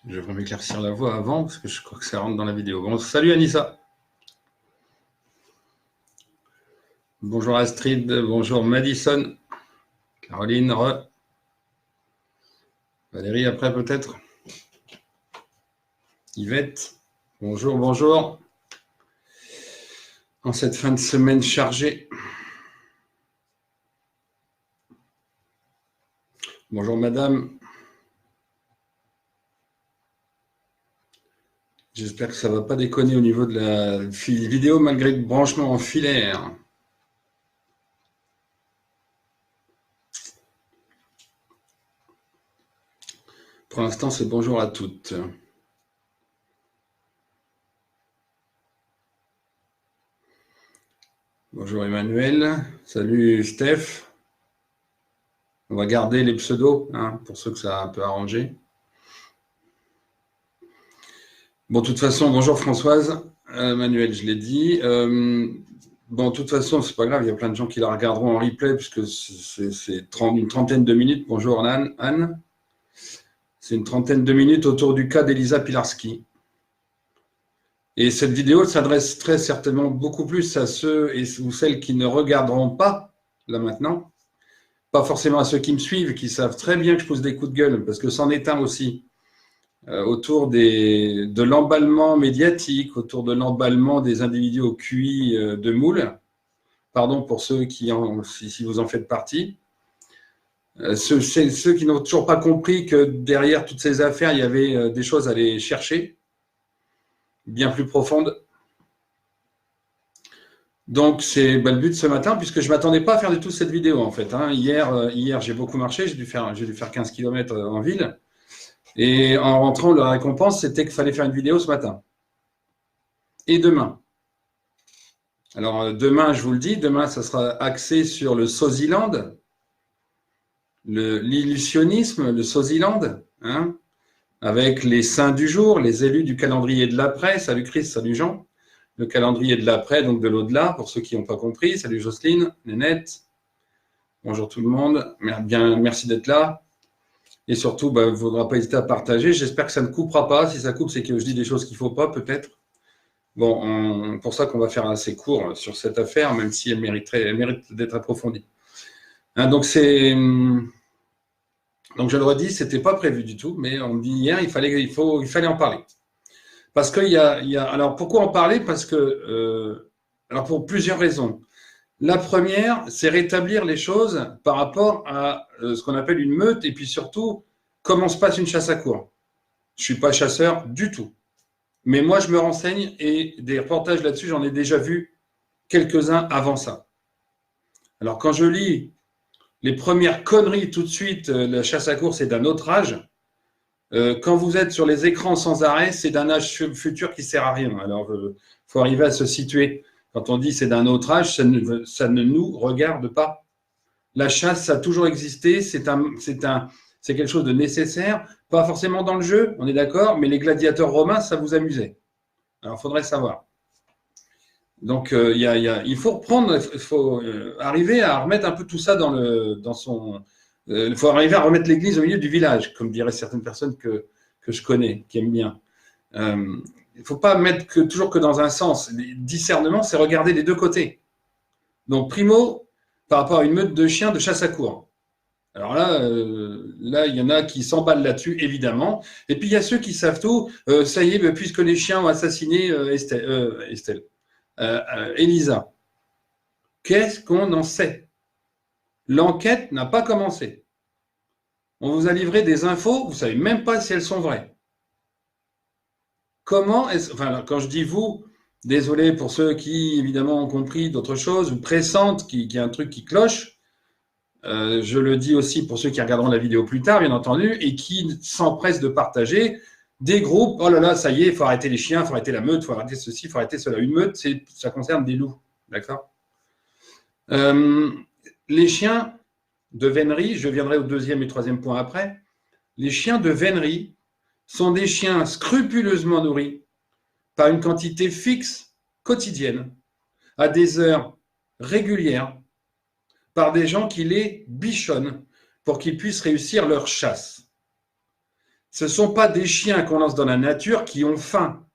Je devrais m'éclaircir la voix avant, parce que je crois que ça rentre dans la vidéo. Bon, salut Anissa. Bonjour Astrid, bonjour Madison, Caroline, Valérie après peut-être, Yvette, bonjour, bonjour. En cette fin de semaine chargée. Bonjour madame. J'espère que ça ne va pas déconner au niveau de la vidéo malgré le branchement en filaire. Pour l'instant, c'est bonjour à toutes. Bonjour Emmanuel. Salut Steph. On va garder les pseudos, hein, pour ceux que ça a un peu arrangé. Bon, de toute façon, bonjour Françoise. Manuel, je l'ai dit. Bon, de toute façon, c'est pas grave, il y a plein de gens qui la regarderont en replay, puisque c'est une trentaine de minutes. Bonjour Anne. C'est une trentaine de minutes autour du cas d'Elisa Pilarski. Et cette vidéo s'adresse très certainement beaucoup plus à ceux ou celles qui ne regarderont pas, là maintenant, pas forcément à ceux qui me suivent, qui savent très bien que je pose des coups de gueule, parce que c'en est un aussi, autour de l'emballement médiatique, autour de l'emballement des individus au QI de moule. Pardon pour ceux si vous en faites partie. Ceux qui n'ont toujours pas compris que derrière toutes ces affaires, il y avait des choses à aller chercher, bien plus profondes. Donc, c'est le but de ce matin, puisque je ne m'attendais pas à faire du tout cette vidéo, en fait. Hein. Hier j'ai beaucoup marché, j'ai dû faire 15 km en ville. Et en rentrant, la récompense, c'était qu'il fallait faire une vidéo ce matin. Et demain. Alors, demain, je vous le dis, demain, ça sera axé sur le Swaziland, l'illusionnisme, le Swaziland, hein, avec les saints du jour, les élus du calendrier de l'après. Salut Christ, salut Jean. Le calendrier de l'après, donc de l'au-delà, pour ceux qui n'ont pas compris. Salut Jocelyne, Nénette. Bonjour tout le monde. Merci d'être là. Et surtout, il ne faudra pas hésiter à partager. J'espère que ça ne coupera pas. Si ça coupe, c'est que je dis des choses qu'il ne faut pas, peut-être. Bon, pour ça qu'on va faire assez court sur cette affaire, même si elle mérite d'être approfondie. Hein, donc, je le redis, ce n'était pas prévu du tout, mais on me dit hier, il fallait en parler. Parce qu'il alors, pourquoi en parler? Parce que, alors pour plusieurs raisons. La première, c'est rétablir les choses par rapport à ce qu'on appelle une meute et puis surtout, comment se passe une chasse à courre. Je ne suis pas chasseur du tout. Mais moi, je me renseigne et des reportages là-dessus, j'en ai déjà vu quelques-uns avant ça. Alors, quand je lis les premières conneries tout de suite, la chasse à courre, c'est d'un autre âge. Quand vous êtes sur les écrans sans arrêt, c'est d'un âge futur qui ne sert à rien. Alors, il faut arriver à se situer. Quand on dit c'est d'un autre âge, ça ne nous regarde pas. La chasse, ça a toujours existé, c'est quelque chose de nécessaire, pas forcément dans le jeu, on est d'accord, mais les gladiateurs romains, ça vous amusait. Alors, il faudrait savoir. Donc, il faut reprendre, il faut arriver à remettre un peu tout ça dans son... Il faut arriver à remettre l'église au milieu du village, comme diraient certaines personnes que je connais, qui aiment bien. Il ne faut pas mettre toujours que dans un sens. Le discernement, c'est regarder les deux côtés. Donc, primo, par rapport à une meute de chiens de chasse à courre. Alors là, il y en a qui s'emballent là-dessus, évidemment. Et puis, il y a ceux qui savent tout. Ça y est, puisque les chiens ont assassiné Elisa. Qu'est-ce qu'on en sait? L'enquête n'a pas commencé. On vous a livré des infos, vous ne savez même pas si elles sont vraies. Quand je dis vous, désolé pour ceux qui, évidemment, ont compris d'autres choses, ou pressentent qu'il y a un truc qui cloche, je le dis aussi pour ceux qui regarderont la vidéo plus tard, bien entendu, et qui s'empressent de partager des groupes, oh là là, ça y est, il faut arrêter les chiens, il faut arrêter la meute, il faut arrêter ceci, il faut arrêter cela. Une meute, ça concerne des loups, d'accord? Les chiens de vénerie, je viendrai au deuxième et troisième point après, les chiens de vénerie sont des chiens scrupuleusement nourris par une quantité fixe, quotidienne, à des heures régulières, par des gens qui les bichonnent pour qu'ils puissent réussir leur chasse. Ce ne sont pas des chiens qu'on lance dans la nature qui ont faim.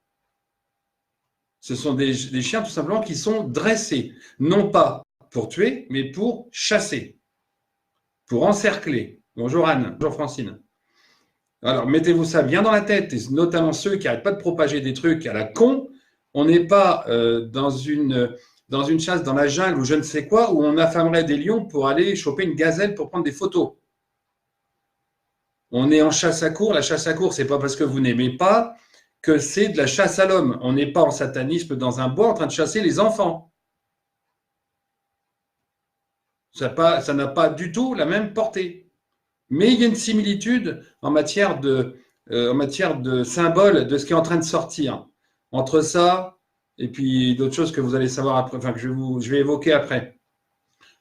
Ce sont des chiens tout simplement qui sont dressés, non pas pour tuer, mais pour chasser, pour encercler. Bonjour Anne, bonjour Francine. Alors, mettez-vous ça bien dans la tête, et notamment ceux qui n'arrêtent pas de propager des trucs à la con. On n'est pas dans une chasse dans la jungle ou je ne sais quoi, où on affamerait des lions pour aller choper une gazelle pour prendre des photos. On est en chasse à courre. La chasse à courre, ce n'est pas parce que vous n'aimez pas que c'est de la chasse à l'homme. On n'est pas en satanisme dans un bois en train de chasser les enfants. Ça n'a pas du tout la même portée. Mais il y a une similitude en matière de symbole de ce qui est en train de sortir. Entre ça et puis d'autres choses que vous allez savoir après, enfin que je vais évoquer après.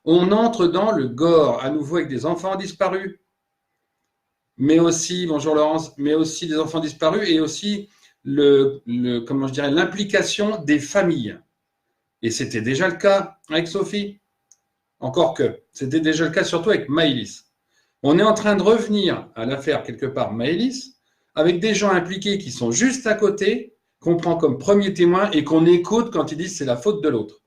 On entre dans le gore, à nouveau avec des enfants disparus, mais aussi, bonjour Laurence, mais aussi des enfants disparus et aussi comment je dirais, l'implication des familles. Et c'était déjà le cas avec Sophie. Encore que, c'était déjà le cas surtout avec Maëlys. On est en train de revenir à l'affaire quelque part Maëlys, avec des gens impliqués qui sont juste à côté, qu'on prend comme premier témoin et qu'on écoute quand ils disent c'est la faute de l'autre.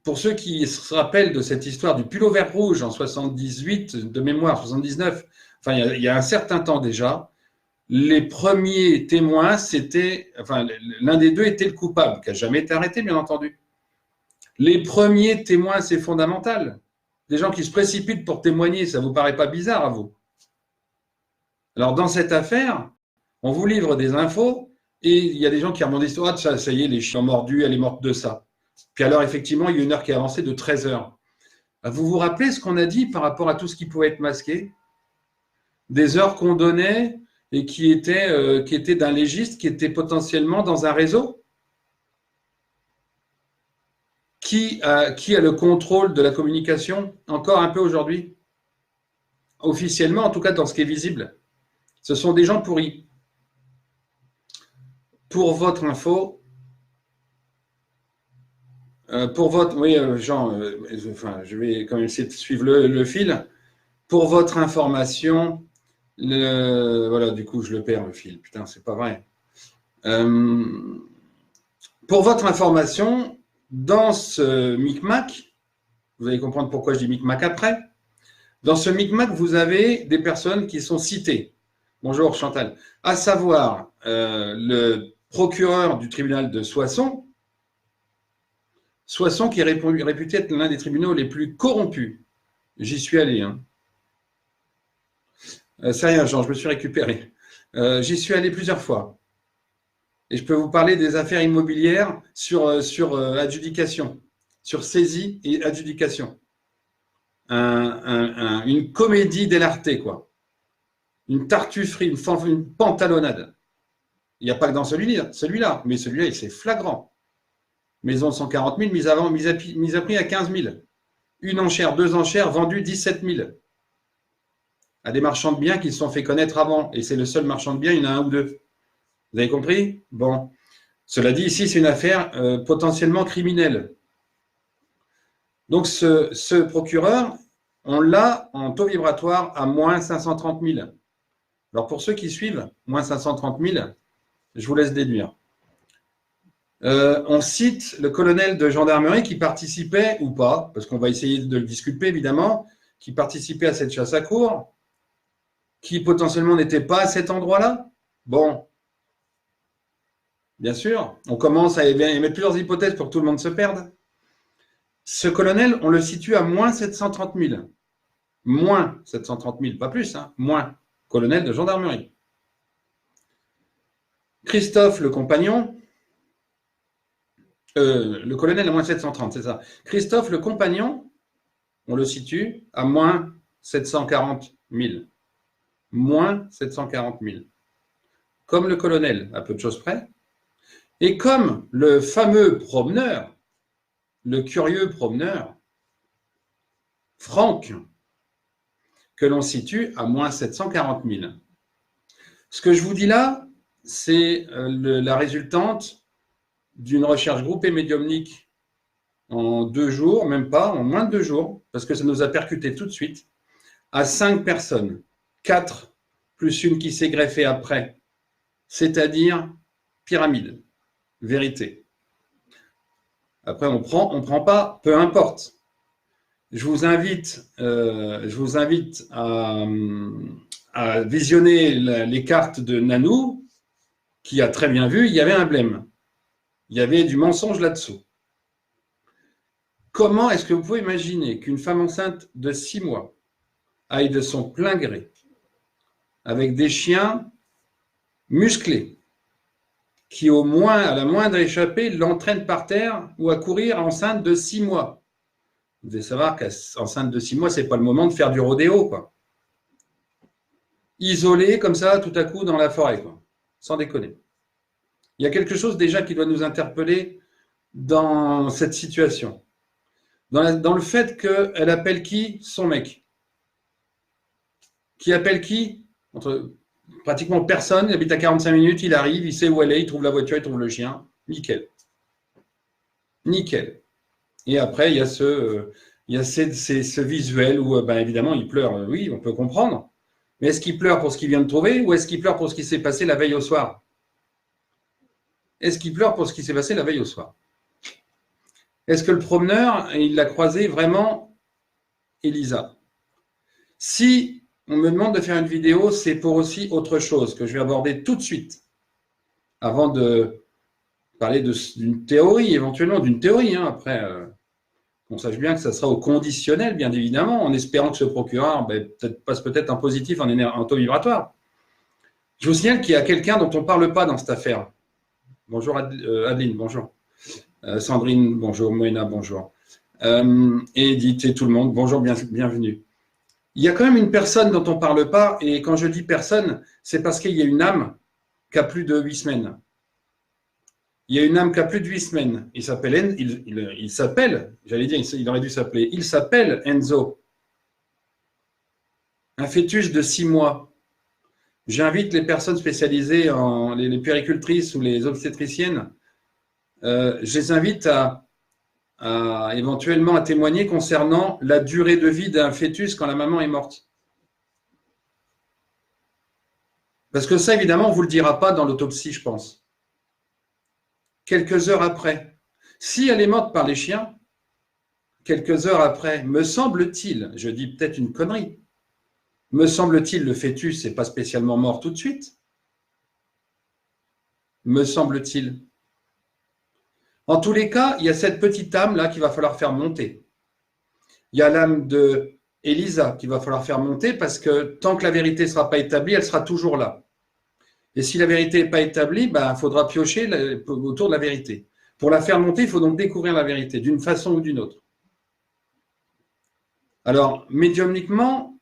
Pour ceux qui se rappellent de cette histoire du pull vert rouge en 78, de mémoire, 79, enfin il y a un certain temps déjà, les premiers témoins, l'un des deux était le coupable, qui n'a jamais été arrêté, bien entendu. Les premiers témoins, c'est fondamental. Des gens qui se précipitent pour témoigner, ça ne vous paraît pas bizarre à vous? Alors, dans cette affaire, on vous livre des infos et il y a des gens qui remontent l'histoire, ça y est, les chiens mordus, elle est morte de ça. Puis alors, effectivement, il y a une heure qui est avancée de 13 heures. Vous vous rappelez ce qu'on a dit par rapport à tout ce qui pouvait être masqué? Des heures qu'on donnait et qui étaient d'un légiste, qui était potentiellement dans un réseau? Qui a le contrôle de la communication encore un peu aujourd'hui? Officiellement, en tout cas dans ce qui est visible. Ce sont des gens pourris. Pour votre info, Jean, je vais quand même essayer de suivre le fil. Pour votre information, voilà, du coup, je le perds, le fil. Putain, c'est pas vrai. Pour votre information, dans ce micmac, vous allez comprendre pourquoi je dis micmac après. Dans ce micmac, vous avez des personnes qui sont citées. Bonjour Chantal. À savoir, le procureur du tribunal de Soissons, qui est réputé être l'un des tribunaux les plus corrompus. J'y suis allé. Hein. C'est rien, Jean, je me suis récupéré. J'y suis allé plusieurs fois. Et je peux vous parler des affaires immobilières sur adjudication, sur saisie et adjudication. Une comédie dell'arte, quoi. Une tartufferie, une pantalonnade. Il n'y a pas que dans celui-là, mais celui-là, c'est flagrant. Maison de 140 000, mise à prix à 15 000. Une enchère, deux enchères, vendues 17 000. À des marchands de biens qui se sont fait connaître avant. Et c'est le seul marchand de biens, il y en a un ou deux. Vous avez compris? Bon. Cela dit, ici, c'est une affaire potentiellement criminelle. Donc, ce procureur, on l'a en taux vibratoire à moins 530 000. Alors, pour ceux qui suivent, moins 530 000, je vous laisse déduire. On cite le colonel de gendarmerie qui participait, ou pas, parce qu'on va essayer de le disculper, évidemment, qui participait à cette chasse à courre, qui potentiellement n'était pas à cet endroit-là. Bon, bien sûr, on commence à émettre plusieurs hypothèses pour que tout le monde se perde. Ce colonel, on le situe à moins 730 000. Moins 730 000, pas plus, hein, moins. Colonel de gendarmerie. Christophe, le compagnon, le colonel à moins 730, c'est ça. Christophe, le compagnon, on le situe à moins 740 000. Moins 740 000. Comme le colonel, à peu de choses près. Et comme le fameux promeneur, le curieux promeneur, Franck, que l'on situe à moins 740 000. Ce que je vous dis là, c'est la résultante d'une recherche groupée médiumnique en 2 jours, même pas, en moins de 2 jours, parce que ça nous a percuté tout de suite, à 5 personnes. 4 plus une qui s'est greffée après, c'est-à-dire pyramide, vérité. Après, on prend pas, peu importe. Je vous invite à visionner les cartes de Nanou, qui a très bien vu, il y avait un blême. Il y avait du mensonge là-dessous. Comment est-ce que vous pouvez imaginer qu'une femme enceinte de 6 mois aille de son plein gré avec des chiens musclés qui, au moins, à la moindre échappée, l'entraînent par terre ou à courir enceinte de 6 mois? Vous devez savoir qu'enceinte de 6 mois, ce n'est pas le moment de faire du rodéo, quoi. Isolé comme ça, tout à coup, dans la forêt, quoi. Sans déconner. Il y a quelque chose déjà qui doit nous interpeller dans cette situation. Dans le fait qu'elle appelle qui? Son mec. Qui appelle qui? Pratiquement personne. Il habite à 45 minutes, il arrive, il sait où elle est, il trouve la voiture, il trouve le chien. Nickel. Nickel. Et après, il y a ce visuel où, ben, évidemment, il pleure. Oui, on peut comprendre. Mais est-ce qu'il pleure pour ce qu'il vient de trouver ou est-ce qu'il pleure pour ce qui s'est passé la veille au soir? Est-ce qu'il pleure pour ce qui s'est passé la veille au soir? Est-ce que le promeneur, il l'a croisé vraiment, Elisa? Si on me demande de faire une vidéo, c'est pour aussi autre chose que je vais aborder tout de suite, avant de parler d'une théorie, éventuellement d'une théorie. Hein, après, on sache bien que ça sera au conditionnel, bien évidemment, en espérant que ce procureur passe peut-être un positif en taux vibratoire. Je vous signale qu'il y a quelqu'un dont on ne parle pas dans cette affaire. Bonjour Adeline, bonjour. Sandrine, bonjour. Moïna, bonjour. Et Edith et tout le monde, bonjour, bienvenue. Il y a quand même une personne dont on ne parle pas, et quand je dis personne, c'est parce qu'il y a une âme qui a plus de 8 semaines. Il y a une âme qui a plus de 8 semaines. Il s'appelle, j'allais dire, il aurait dû s'appeler, il s'appelle Enzo. Un fœtus de 6 mois. J'invite les personnes spécialisées en les puéricultrices ou les obstétriciennes, je les invite éventuellement à témoigner concernant la durée de vie d'un fœtus quand la maman est morte. Parce que ça, évidemment, on ne vous le dira pas dans l'autopsie, je pense. Quelques heures après, si elle est morte par les chiens, quelques heures après, me semble-t-il, je dis peut-être une connerie, me semble-t-il, le fœtus n'est pas spécialement mort tout de suite. Me semble-t-il. En tous les cas, il y a cette petite âme-là qu'il va falloir faire monter. Il y a l'âme de Elisa qu'il va falloir faire monter parce que tant que la vérité ne sera pas établie, elle sera toujours là. Et si la vérité n'est pas établie, il faudra piocher autour de la vérité. Pour la faire monter, il faut donc découvrir la vérité d'une façon ou d'une autre. Alors, médiumniquement,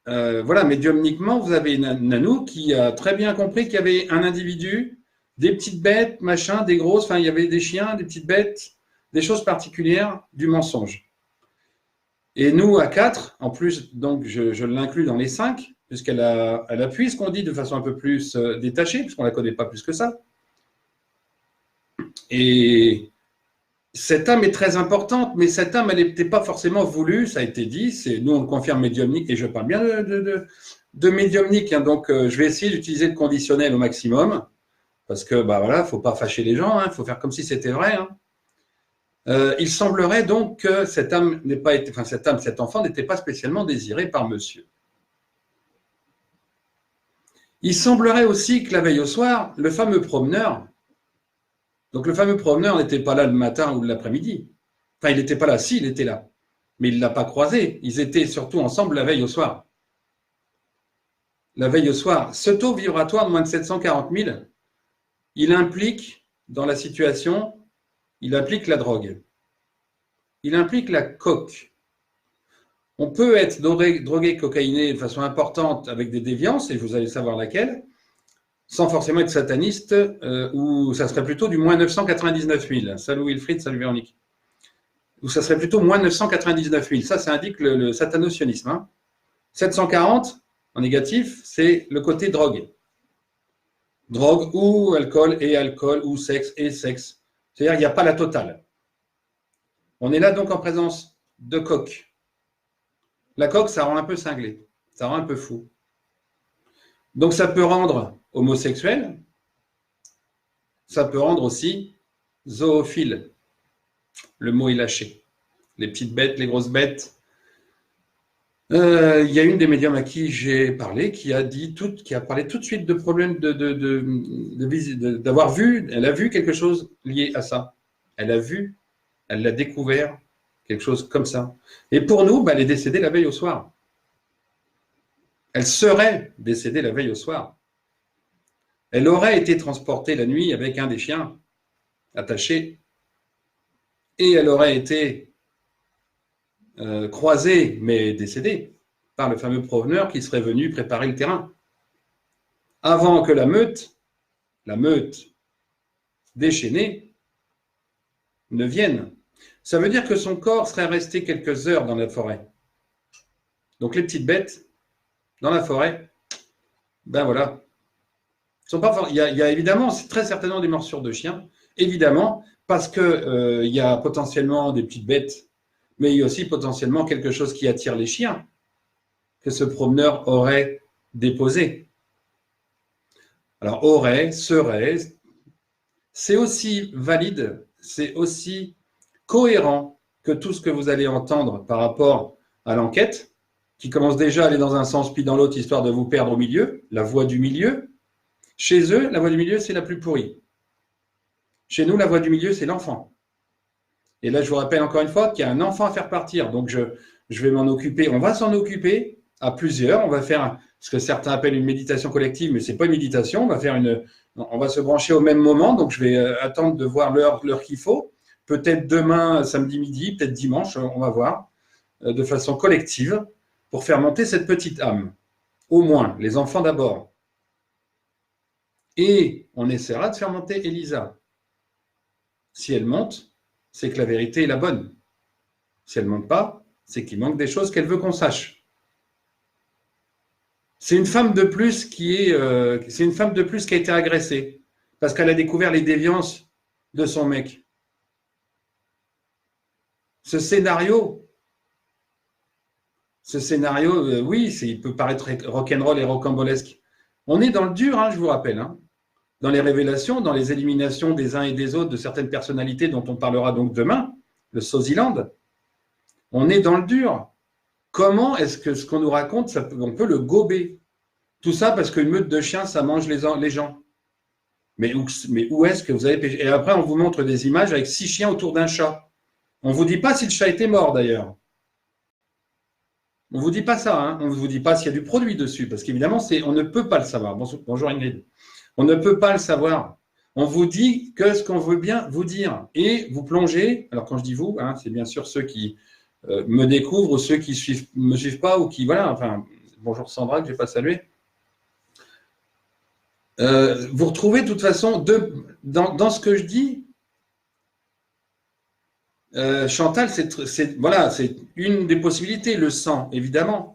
vous avez Nanou qui a très bien compris qu'il y avait un individu, des petites bêtes, machin, des grosses, enfin, il y avait des chiens, des petites bêtes, des choses particulières, du mensonge. Et nous, à 4, en plus, donc je l'inclus dans les 5, puisqu'elle appuie ce qu'on dit de façon un peu plus détachée, puisqu'on ne la connaît pas plus que ça. Et cette âme est très importante, mais cette âme, elle n'était pas forcément voulue, ça a été dit, nous on le confirme médiumnique, et je parle bien de médiumnique, hein, donc je vais essayer d'utiliser le conditionnel au maximum, parce que, voilà, il ne faut pas fâcher les gens, il faut faire comme si c'était vrai. Hein. Il semblerait donc que cet enfant n'était pas spécialement désiré par monsieur. Il semblerait aussi que la veille au soir, le fameux promeneur, donc le fameux promeneur n'était pas là le matin ou l'après-midi. Enfin, il n'était pas là, si, il était là. Mais il ne l'a pas croisé. Ils étaient surtout ensemble la veille au soir. La veille au soir. Ce taux vibratoire de moins de 740 000, il implique, dans la situation, il implique la drogue. Il implique la coke. On peut être drogué, cocaïné de façon importante avec des déviances, et vous allez savoir laquelle, sans forcément être sataniste, ou ça serait plutôt du moins 999 000. Salut Wilfried, salut Véronique. Ou ça serait plutôt moins 999 000. Ça indique le satanosionisme. Hein. 740, en négatif, c'est le côté drogue. Drogue ou alcool, ou sexe et sexe. C'est-à-dire qu'il n'y a pas la totale. On est là donc en présence de coque. La coque, ça rend un peu cinglé, ça rend un peu fou. Donc ça peut rendre homosexuel, ça peut rendre aussi zoophile. Le mot est lâché. Les petites bêtes, les grosses bêtes. Il y a une des médiums à qui j'ai parlé qui a parlé tout de suite de problèmes d'avoir vu, elle a vu quelque chose lié à ça. Elle l'a découvert, quelque chose comme ça. Et pour nous, elle est décédée la veille au soir. Elle serait décédée la veille au soir. Elle aurait été transportée la nuit avec un des chiens attaché et elle aurait été croisée, mais décédée, par le fameux proveneur qui serait venu préparer le terrain. Avant que la meute déchaînée, ne vienne. Ça veut dire que son corps serait resté quelques heures dans la forêt. Donc les petites bêtes, dans la forêt, voilà. Sont pas il y a évidemment, c'est très certainement des morsures de chiens, évidemment, parce que il y a potentiellement des petites bêtes, mais il y a aussi potentiellement quelque chose qui attire les chiens, que ce promeneur aurait déposé. Alors, aurait, serait, c'est aussi valide, c'est aussi cohérent que tout ce que vous allez entendre par rapport à l'enquête, qui commence déjà à aller dans un sens puis dans l'autre, histoire de vous perdre au milieu, la voie du milieu. Chez eux, la voie du milieu, c'est la plus pourrie. Chez nous, la voie du milieu, c'est l'enfant. Et là, je vous rappelle encore une fois qu'il y a un enfant à faire partir. Donc, je vais m'en occuper. On va s'en occuper à plusieurs. On va faire ce que certains appellent une méditation collective, mais ce n'est pas une méditation. On va se brancher au même moment. Donc, je vais attendre de voir l'heure qu'il faut. Peut-être demain, samedi midi, peut-être dimanche, on va voir, de façon collective, pour faire monter cette petite âme. Au moins, les enfants d'abord. Et on essaiera de faire monter Elisa. Si elle monte, c'est que la vérité est la bonne. Si elle ne monte pas, c'est qu'il manque des choses qu'elle veut qu'on sache. C'est une femme de plus qui a été agressée parce qu'elle a découvert les déviances de son mec. Ce scénario, oui, il peut paraître rock'n'roll et rocambolesque. On est dans le dur, je vous rappelle. Dans les révélations, dans les éliminations des uns et des autres de certaines personnalités dont on parlera donc demain, le Swaziland, on est dans le dur. Comment est-ce que ce qu'on nous raconte, on peut le gober? Tout ça parce qu'une meute de chiens, ça mange les gens. Mais où est-ce que vous avez péché? Et après, on vous montre des images avec 6 chiens autour d'un chat. On ne vous dit pas si le chat était mort, d'ailleurs. On ne vous dit pas ça. On ne vous dit pas s'il y a du produit dessus, parce qu'évidemment, on ne peut pas le savoir. Bonjour Ingrid. On ne peut pas le savoir. On vous dit que ce qu'on veut bien vous dire. Et vous plongez, alors quand je dis vous, c'est bien sûr ceux qui me découvrent ou ceux qui me suivent pas ou qui, voilà, bonjour Sandra, que je n'ai pas salué. Vous retrouvez de toute façon, dans ce que je dis, Chantal, c'est une des possibilités, le sang, évidemment.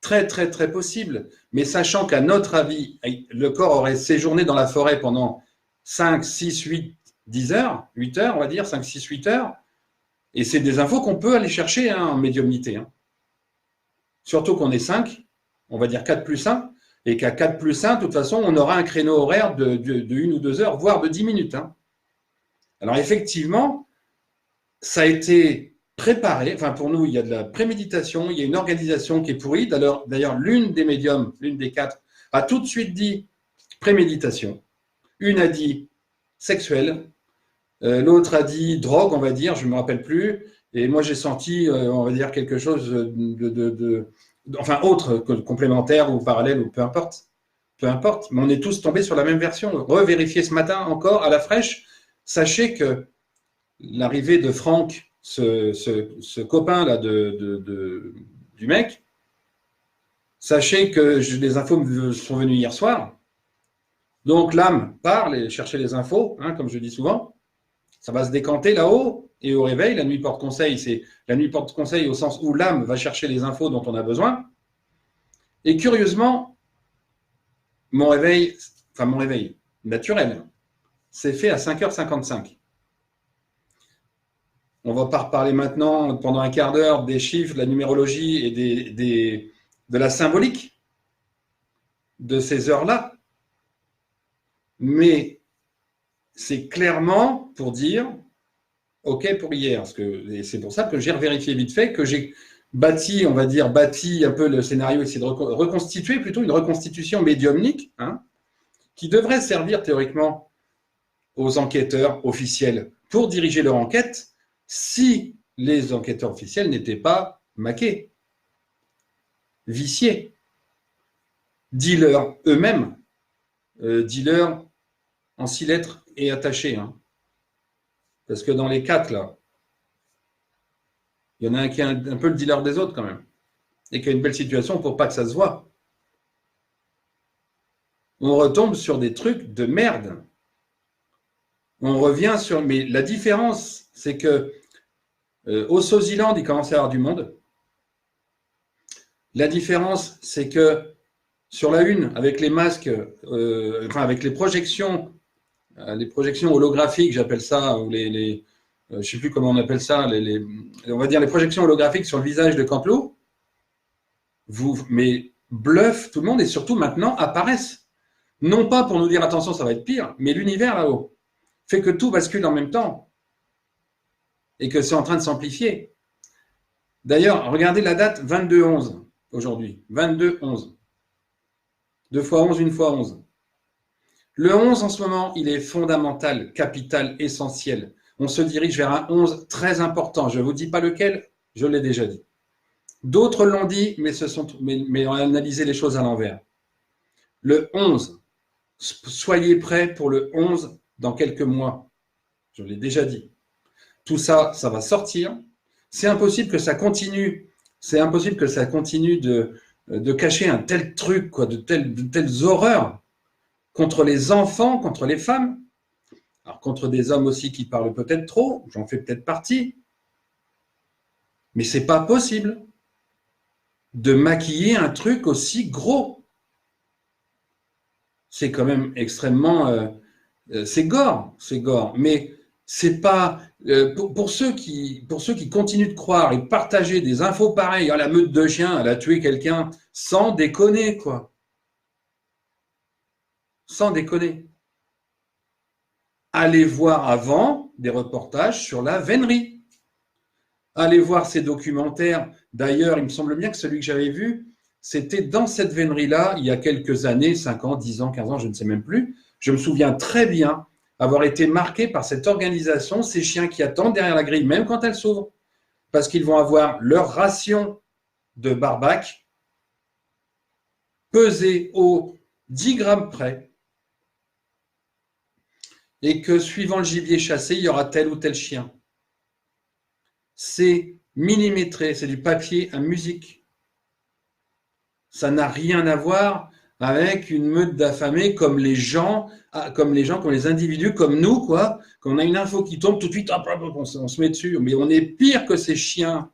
Très, très, très possible. Mais sachant qu'à notre avis, le corps aurait séjourné dans la forêt pendant 5, 6, 8, 10 heures, 8 heures, on va dire, 5, 6, 8 heures. Et c'est des infos qu'on peut aller chercher en médiumnité. Surtout qu'on est 5, on va dire 4 plus 1, et qu'à 4 plus 1, de toute façon, on aura un créneau horaire de 1 ou 2 heures, voire de 10 minutes. Alors effectivement, ça a été préparé, pour nous, il y a de la préméditation, il y a une organisation qui est pourrie. D'ailleurs, l'une des médiums, l'une des 4, a tout de suite dit préméditation. Une a dit sexuel, l'autre a dit drogue, on va dire, je ne me rappelle plus. Et moi, j'ai senti, on va dire, quelque chose autre que complémentaire ou parallèle, ou peu importe. Peu importe, mais on est tous tombés sur la même version. Revérifiez ce matin encore à la fraîche. Sachez que l'arrivée de Franck, ce copain-là du mec, sachez que les infos me sont venues hier soir. Donc l'âme part chercher les infos, comme je dis souvent. Ça va se décanter là-haut et au réveil. La nuit porte conseil, c'est la nuit porte conseil au sens où l'âme va chercher les infos dont on a besoin. Et curieusement, mon réveil naturel, c'est fait à 5h55. On va pas reparler maintenant pendant un quart d'heure des chiffres, de la numérologie et de la symbolique. de ces heures-là. Mais c'est clairement pour dire OK pour hier. Et c'est pour ça que j'ai revérifié vite fait, que j'ai bâti un peu le scénario, essayer de reconstituer plutôt une reconstitution médiumnique, hein, qui devrait servir théoriquement aux enquêteurs officiels pour diriger leur enquête si les enquêteurs officiels n'étaient pas maqués, viciés, dealers eux-mêmes, dealers en 6 lettres et attachés. Hein. Parce que dans les 4, là, il y en a un qui est un peu le dealer des autres quand même, et qui a une belle situation pour pas que ça se voit. On retombe sur des trucs de merde. On revient sur... Mais la différence, c'est que au Swaziland, il commence à y avoir du monde. La différence, c'est que sur la une, avec les masques, avec les projections holographiques, j'appelle ça, ou je ne sais plus comment on appelle ça, on va dire les projections holographiques sur le visage de Canteloup, mais bluffent tout le monde et surtout maintenant apparaissent. Non pas pour nous dire attention, ça va être pire, mais l'univers là-haut fait que tout bascule en même temps et que c'est en train de s'amplifier. D'ailleurs, regardez la date 22-11 aujourd'hui. 22-11. 2 fois 11, 1 fois 11. Le 11 en ce moment, il est fondamental, capital, essentiel. On se dirige vers un 11 très important. Je ne vous dis pas lequel, je l'ai déjà dit. D'autres l'ont dit, mais on a analysé les choses à l'envers. Le 11, soyez prêts pour le 11 dans quelques mois. Je l'ai déjà dit. Tout ça, ça va sortir. C'est impossible que ça continue. C'est impossible que ça continue de cacher un tel truc, quoi, de telles horreurs contre les enfants, contre les femmes. Alors, contre des hommes aussi qui parlent peut-être trop, j'en fais peut-être partie. Mais c'est pas possible de maquiller un truc aussi gros. C'est quand même extrêmement... c'est gore. Mais c'est pas... pour ceux qui continuent de croire et partager des infos pareilles, la meute de chiens, elle a tué quelqu'un, sans déconner, quoi. Sans déconner. Allez voir avant des reportages sur la vénerie. Allez voir ces documentaires. D'ailleurs, il me semble bien que celui que j'avais vu, c'était dans cette vénerie-là, il y a quelques années, 5 ans, 10 ans, 15 ans, je ne sais même plus. Je me souviens très bien avoir été marqué par cette organisation, ces chiens qui attendent derrière la grille, même quand elle s'ouvre, parce qu'ils vont avoir leur ration de barbac pesée au 10 grammes près, et que suivant le gibier chassé, il y aura tel ou tel chien. C'est millimétré, c'est du papier à musique. Ça n'a rien à voir avec une meute d'affamés comme les individus, comme nous, quoi. Quand on a une info qui tombe, tout de suite, on se met dessus. Mais on est pire que ces chiens.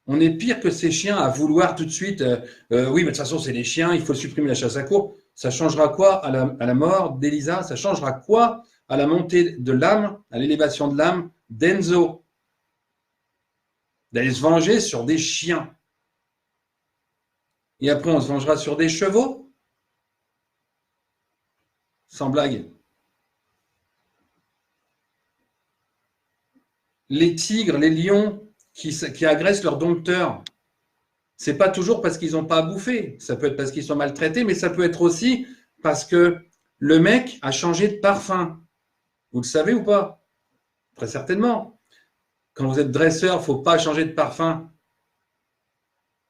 On est pire que ces chiens à vouloir tout de suite, oui, mais de toute façon, c'est les chiens, il faut supprimer la chasse à courre. Ça changera quoi à la mort d'Elisa? Ça changera quoi à la montée de l'âme, à l'élévation de l'âme d'Enzo? D'aller se venger sur des chiens. Et après, on se vengera sur des chevaux? Sans blague. Les tigres, les lions qui agressent leurs dompteurs, c'est pas toujours parce qu'ils n'ont pas à bouffer. Ça peut être parce qu'ils sont maltraités, mais ça peut être aussi parce que le mec a changé de parfum. Vous le savez ou pas? Très certainement. Quand vous êtes dresseur, il ne faut pas changer de parfum.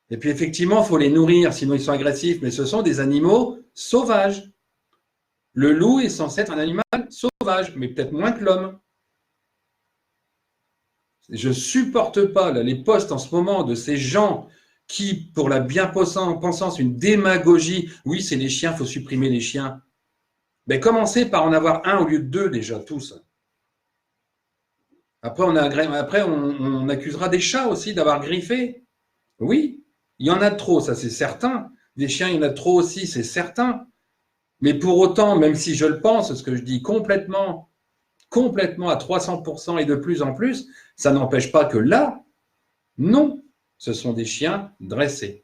Et puis effectivement, il faut les nourrir, sinon ils sont agressifs. Mais ce sont des animaux sauvages. Le loup est censé être un animal sauvage, mais peut-être moins que l'homme. Je ne supporte pas là, les posts en ce moment de ces gens qui, pour la bien-pensance, une démagogie, oui, c'est les chiens, il faut supprimer les chiens. Mais commencez par en avoir un au lieu de 2 déjà, tous. Après, on accusera des chats aussi d'avoir griffé. Oui, il y en a trop, ça c'est certain. Des chiens, il y en a trop aussi, c'est certain. Mais pour autant, même si je le pense, ce que je dis complètement à 300% et de plus en plus, ça n'empêche pas que là, non, ce sont des chiens dressés.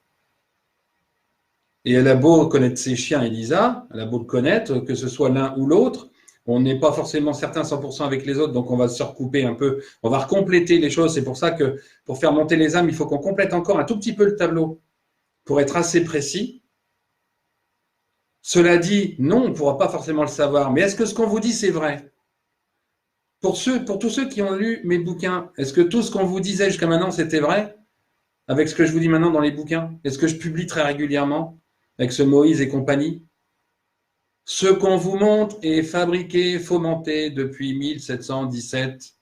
Et elle a beau connaître ses chiens, Elisa, elle a beau le connaître, que ce soit l'un ou l'autre, on n'est pas forcément certain 100% avec les autres, donc on va se recouper un peu, on va recompléter les choses. C'est pour ça que pour faire monter les âmes, il faut qu'on complète encore un tout petit peu le tableau pour être assez précis. Cela dit, non, on ne pourra pas forcément le savoir, mais est-ce que ce qu'on vous dit, c'est vrai? Pour tous ceux qui ont lu mes bouquins, est-ce que tout ce qu'on vous disait jusqu'à maintenant, c'était vrai? Avec ce que je vous dis maintenant dans les bouquins? Est-ce que je publie très régulièrement avec ce Moïse et compagnie? Ce qu'on vous montre est fabriqué, fomenté depuis 1717,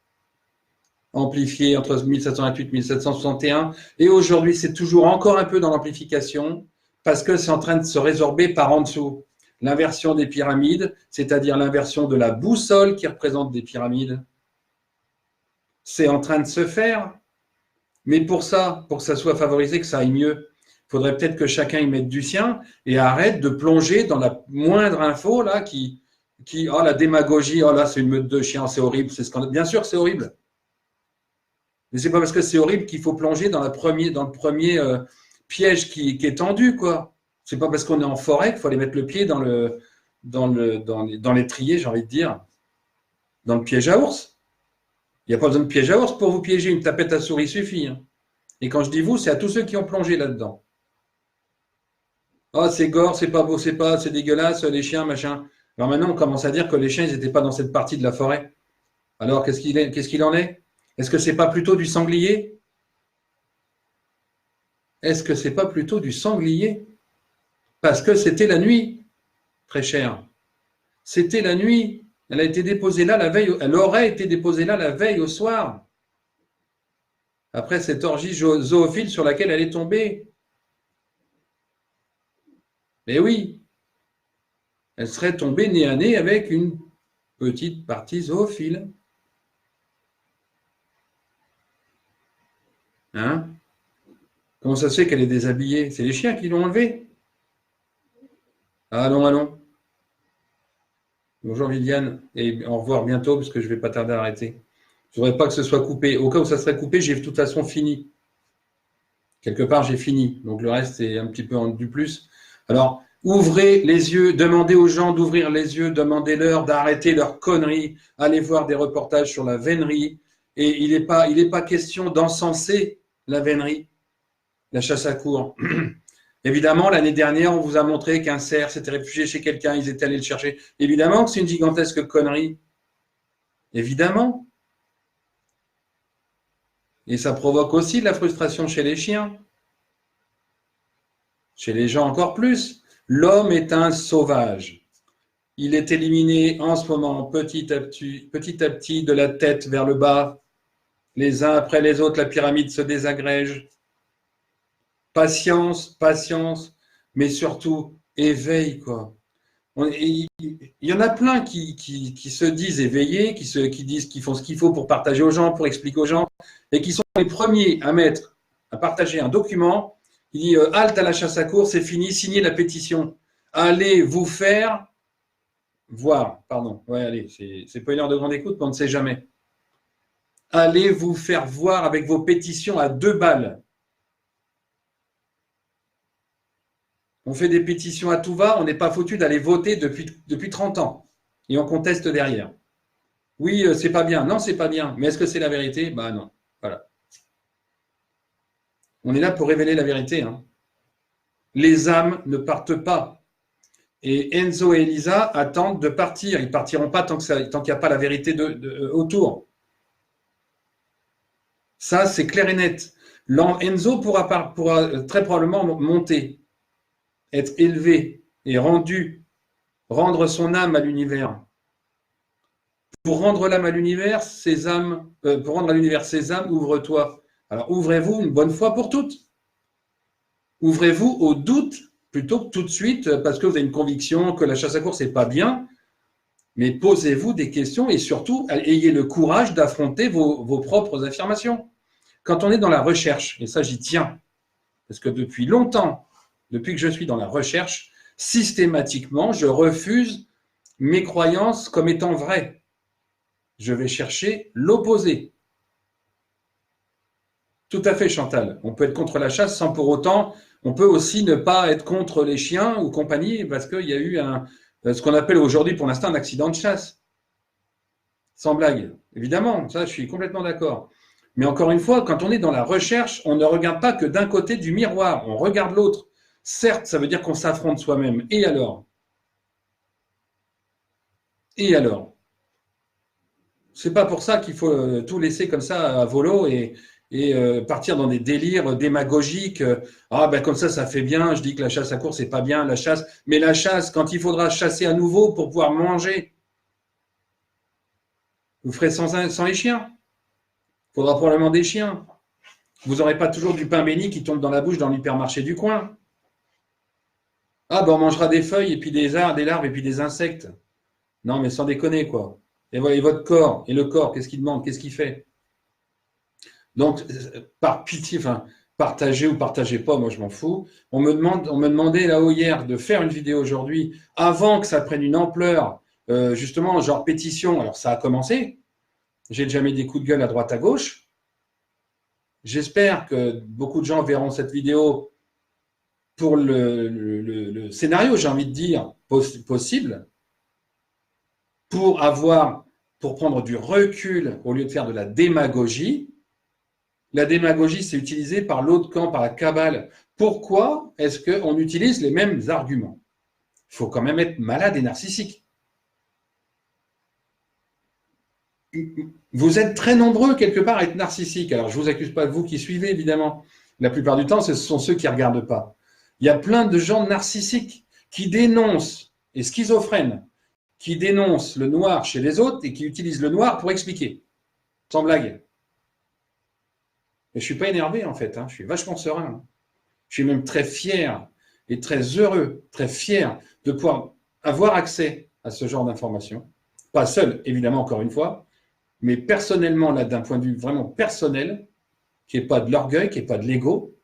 amplifié entre 1728 et 1761, et aujourd'hui c'est toujours encore un peu dans l'amplification, parce que c'est en train de se résorber par en dessous. L'inversion des pyramides, c'est-à-dire l'inversion de la boussole qui représente des pyramides, c'est en train de se faire. Mais pour ça, pour que ça soit favorisé, que ça aille mieux, il faudrait peut-être que chacun y mette du sien et arrête de plonger dans la moindre info là oh la démagogie, oh là c'est une meute de chiens, c'est horrible, c'est scandaleux. Bien sûr c'est horrible, mais c'est pas parce que c'est horrible qu'il faut plonger dans le premier piège qui est tendu quoi. C'est pas parce qu'on est en forêt qu'il faut aller mettre le pied dans l'étrier, j'ai envie de dire, dans le piège à ours. Il n'y a pas besoin de piège à ours pour vous piéger, une tapette à souris suffit. Hein. Et quand je dis vous, c'est à tous ceux qui ont plongé là-dedans. Oh, c'est gore, c'est pas beau, c'est dégueulasse, les chiens, machin. Alors maintenant, on commence à dire que les chiens, ils n'étaient pas dans cette partie de la forêt. Alors, qu'est-ce qu'il en est? Est-ce que c'est pas plutôt du sanglier? Est-ce que c'est pas plutôt du sanglier? Parce que c'était la nuit, très cher. C'était la nuit. Elle a été déposée là la veille, elle aurait été déposée là la veille au soir. Après cette orgie zoophile sur laquelle elle est tombée. Mais oui, elle serait tombée nez à nez avec une petite partie zoophile. Hein? Comment ça se fait qu'elle est déshabillée? C'est les chiens qui l'ont enlevée. Allons, allons. Bonjour Viviane, et au revoir bientôt parce que je ne vais pas tarder à arrêter. Je ne voudrais pas que ce soit coupé. Au cas où ça serait coupé, j'ai de toute façon fini. Quelque part, j'ai fini. Donc le reste, c'est un petit peu du plus. Alors, ouvrez les yeux, demandez aux gens d'ouvrir les yeux, demandez-leur d'arrêter leurs conneries, allez voir des reportages sur la vénerie. Et il n'est pas question d'encenser la vénerie, la chasse à courre. Évidemment, l'année dernière, on vous a montré qu'un cerf s'était réfugié chez quelqu'un, ils étaient allés le chercher. Évidemment que c'est une gigantesque connerie. Évidemment. Et ça provoque aussi de la frustration chez les chiens. Chez les gens encore plus. L'homme est un sauvage. Il est éliminé en ce moment petit à petit de la tête vers le bas. Les uns après les autres, la pyramide se désagrège. Patience, patience, mais surtout éveil, quoi. Il y en a plein qui se disent éveillés, qui disent qu'ils font ce qu'il faut pour partager aux gens, pour expliquer aux gens, et qui sont les premiers à partager un document qui dit halte à la chasse à courre, c'est fini, signez la pétition. Allez vous faire voir, pardon, ouais, allez, c'est pas une heure de grande écoute, mais on ne sait jamais. Allez vous faire voir avec vos pétitions à 2 balles. On fait des pétitions à tout va, on n'est pas foutu d'aller voter depuis 30 ans. Et on conteste derrière. Oui, c'est pas bien. Non, c'est pas bien. Mais est-ce que c'est la vérité? Bah non. Voilà. On est là pour révéler la vérité. Hein. Les âmes ne partent pas. Et Enzo et Elisa attendent de partir. Ils ne partiront pas tant qu'il n'y a pas la vérité autour. Ça, c'est clair et net. Enzo pourra très probablement monter, être élevé et rendre son âme à l'univers. Pour rendre l'âme à l'univers, pour rendre à l'univers ses âmes, ouvre-toi. Alors ouvrez-vous une bonne fois pour toutes. Ouvrez-vous au doute plutôt que tout de suite parce que vous avez une conviction que la chasse à courre c'est pas bien. Mais posez-vous des questions et surtout ayez le courage d'affronter vos propres affirmations. Quand on est dans la recherche, et ça j'y tiens, parce que depuis longtemps, depuis que je suis dans la recherche, systématiquement je refuse mes croyances comme étant vraies. Je vais chercher l'opposé. Tout à fait, Chantal. On peut être contre la chasse sans pour autant On peut aussi ne pas être contre les chiens ou compagnie parce qu'il y a eu ce qu'on appelle aujourd'hui pour l'instant un accident de chasse. Sans blague. Évidemment, ça, je suis complètement d'accord. Mais encore une fois, quand on est dans la recherche, on ne regarde pas que d'un côté du miroir, on regarde l'autre. Certes, ça veut dire qu'on s'affronte soi-même. Et alors? Et alors? C'est pas pour ça qu'il faut tout laisser comme ça à volo et partir dans des délires démagogiques. Ah ben comme ça fait bien. Je dis que la chasse à courre c'est pas bien, la chasse. Mais la chasse, quand il faudra chasser à nouveau pour pouvoir manger, vous ferez sans les chiens. Il faudra probablement des chiens. Vous n'aurez pas toujours du pain béni qui tombe dans la bouche dans l'hypermarché du coin. Ah ben on mangera des feuilles et puis des larves et puis des insectes. Non mais sans déconner quoi. Et votre corps, et le corps, qu'est-ce qu'il demande, qu'est-ce qu'il fait? Donc, par pitié, enfin, partagez ou partagez pas, moi je m'en fous. On me demandait là-haut hier de faire une vidéo aujourd'hui avant que ça prenne une ampleur, justement, genre pétition. Alors, ça a commencé. J'ai déjà mis des coups de gueule à droite à gauche. J'espère que beaucoup de gens verront cette vidéo pour le scénario, j'ai envie de dire, possible, pour prendre du recul au lieu de faire de la démagogie. La démagogie, c'est utilisé par l'autre camp, par la cabale. Pourquoi est-ce qu'on utilise les mêmes arguments? Il faut quand même être malade et narcissique. Vous êtes très nombreux quelque part à être narcissiques. Alors, je ne vous accuse pas, vous qui suivez, évidemment. La plupart du temps, ce sont ceux qui ne regardent pas. Il y a plein de gens narcissiques qui dénoncent, et schizophrènes, qui dénoncent le noir chez les autres et qui utilisent le noir pour expliquer. Sans blague. Mais je ne suis pas énervé, en fait. Je suis vachement serein. Je suis même très fier et très heureux, très fier de pouvoir avoir accès à ce genre d'informations. Pas seul, évidemment, encore une fois, mais personnellement, là, d'un point de vue vraiment personnel, qui n'est pas de l'orgueil, qui n'est pas de l'ego,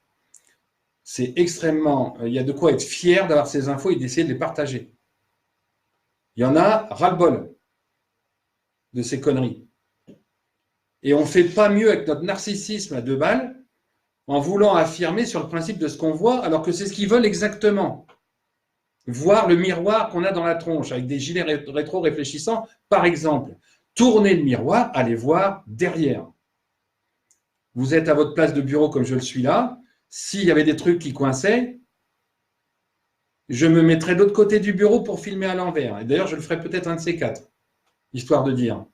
c'est extrêmement... Il y a de quoi être fier d'avoir ces infos et d'essayer de les partager. Il y en a ras-le-bol de ces conneries. Et on ne fait pas mieux avec notre narcissisme à 2 balles en voulant affirmer sur le principe de ce qu'on voit, alors que c'est ce qu'ils veulent exactement. Voir le miroir qu'on a dans la tronche, avec des gilets rétro-réfléchissants, par exemple. Tournez le miroir, allez voir derrière. Vous êtes à votre place de bureau comme je le suis là. S'il y avait des trucs qui coinçaient, je me mettrais de l'autre côté du bureau pour filmer à l'envers. Et d'ailleurs, je le ferai peut-être un de ces 4, histoire de dire.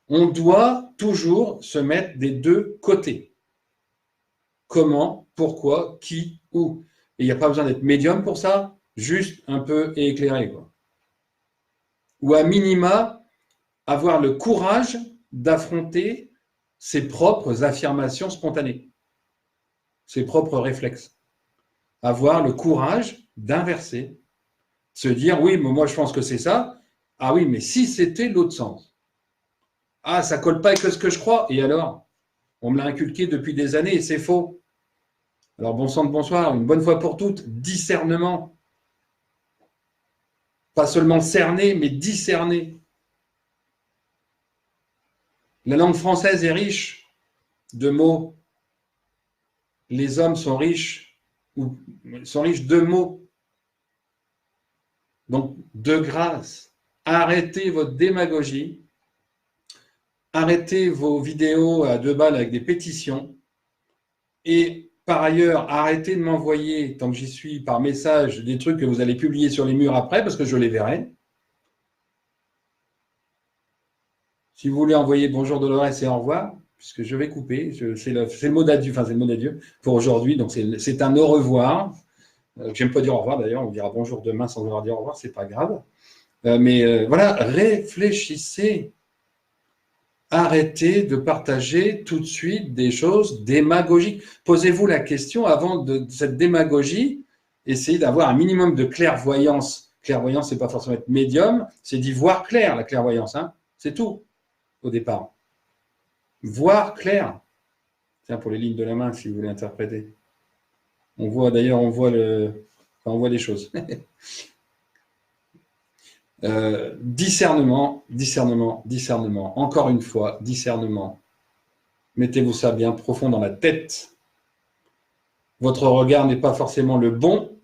On doit toujours se mettre des 2 côtés. Comment, pourquoi, qui, où. Et il n'y a pas besoin d'être médium pour ça, juste un peu éclairé, quoi. Ou à minima, avoir le courage d'affronter ses propres affirmations spontanées, ses propres réflexes. Avoir le courage d'inverser, se dire oui, mais moi je pense que c'est ça. Ah oui, mais si c'était l'autre sens. Ah, ça colle pas avec ce que je crois. Et alors? On me l'a inculqué depuis des années et c'est faux. Alors bon sang de bonsoir, une bonne fois pour toutes, discernement. Pas seulement cerner, mais discerner. La langue française est riche de mots. Les hommes sont riches de mots. Donc, de grâce, arrêtez votre démagogie, arrêtez vos vidéos à 2 balles avec des pétitions et par ailleurs, arrêtez de m'envoyer, tant que j'y suis, par message, des trucs que vous allez publier sur les murs après parce que je les verrai. Si vous voulez envoyer bonjour Dolores et au revoir, puisque je vais couper, c'est le mot d'adieu, enfin c'est le mot d'adieu pour aujourd'hui, donc c'est un au revoir. J'aime pas dire au revoir d'ailleurs, on dira bonjour demain sans avoir dit au revoir, c'est pas grave. Mais voilà, réfléchissez. Arrêtez de partager tout de suite des choses démagogiques. Posez-vous la question avant de cette démagogie, essayez d'avoir un minimum de clairvoyance. Clairvoyance, c'est pas forcément être médium, c'est d'y voir clair, la clairvoyance, c'est tout au départ. Voir clair. Tiens, pour les lignes de la main, si vous voulez interpréter. On voit des choses. Discernement. Encore une fois, discernement. Mettez-vous ça bien profond dans la tête. Votre regard n'est pas forcément le bon.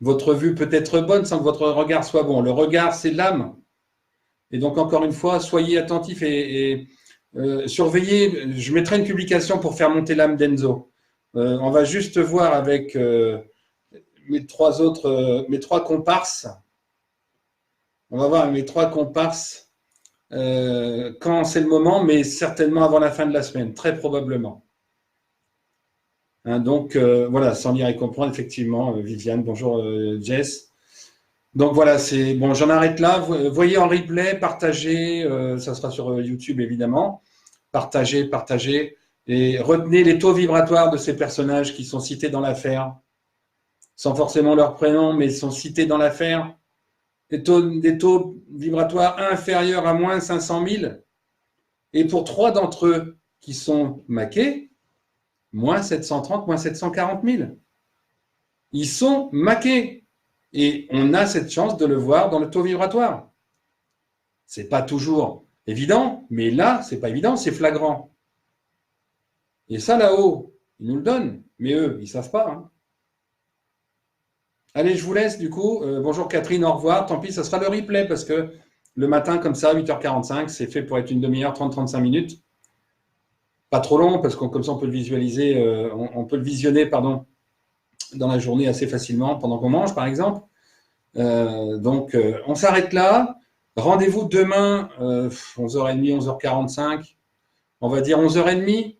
Votre vue peut être bonne sans que votre regard soit bon. Le regard, c'est l'âme. Et donc, encore une fois, soyez attentifs et surveillez. Je mettrai une publication pour faire monter l'âme d'Enzo. On va juste voir avec mes trois comparses. On va voir avec mes trois comparses quand c'est le moment, mais certainement avant la fin de la semaine, très probablement. Hein, donc, voilà, sans lire et comprendre, effectivement, Viviane, bonjour Jess. Donc voilà, c'est bon, j'en arrête là. Voyez en replay, partagez, ça sera sur YouTube évidemment. Partagez, partagez et retenez les taux vibratoires de ces personnages qui sont cités dans l'affaire, sans forcément leur prénom, mais sont cités dans l'affaire. Des taux vibratoires inférieurs à moins 500 000. Et pour 3 d'entre eux qui sont maqués, moins 730, moins 740 000. Ils sont maqués. Et on a cette chance de le voir dans le taux vibratoire. Ce n'est pas toujours évident, mais là, ce n'est pas évident, c'est flagrant. Et ça, là-haut, ils nous le donnent. Mais eux, ils ne savent pas. Hein. Allez, je vous laisse du coup. Bonjour Catherine, au revoir. Tant pis, ça sera le replay parce que le matin, comme ça, 8h45, c'est fait pour être une demi-heure, 30-35 minutes. Pas trop long parce que comme ça, on peut le visualiser, on peut le visionner, pardon, dans la journée assez facilement pendant qu'on mange, par exemple. Donc, on s'arrête là. Rendez-vous demain, 11h30, 11h45. On va dire 11h30.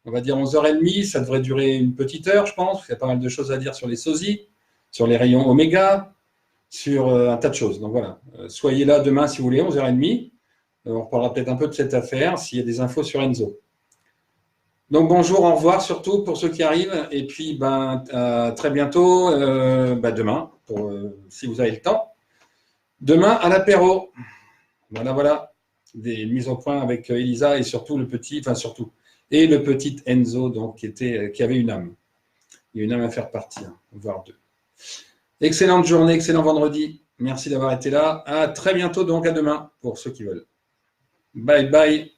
On va dire 11h30, ça devrait durer une petite heure, je pense. Il y a pas mal de choses à dire sur les sosies, sur les rayons oméga, sur un tas de choses. Donc voilà, soyez là demain si vous voulez, 11h30. On reparlera peut-être un peu de cette affaire, s'il y a des infos sur Enzo. Donc bonjour, au revoir surtout pour ceux qui arrivent. Et puis à très bientôt, demain, si vous avez le temps. Demain à l'apéro. Voilà. Des mises au point avec Elisa et surtout le petit Enzo, donc, qui avait une âme. Il y a une âme à faire partir, voire deux. Excellente journée, excellent vendredi. Merci d'avoir été là. À très bientôt, donc à demain, pour ceux qui veulent. Bye bye.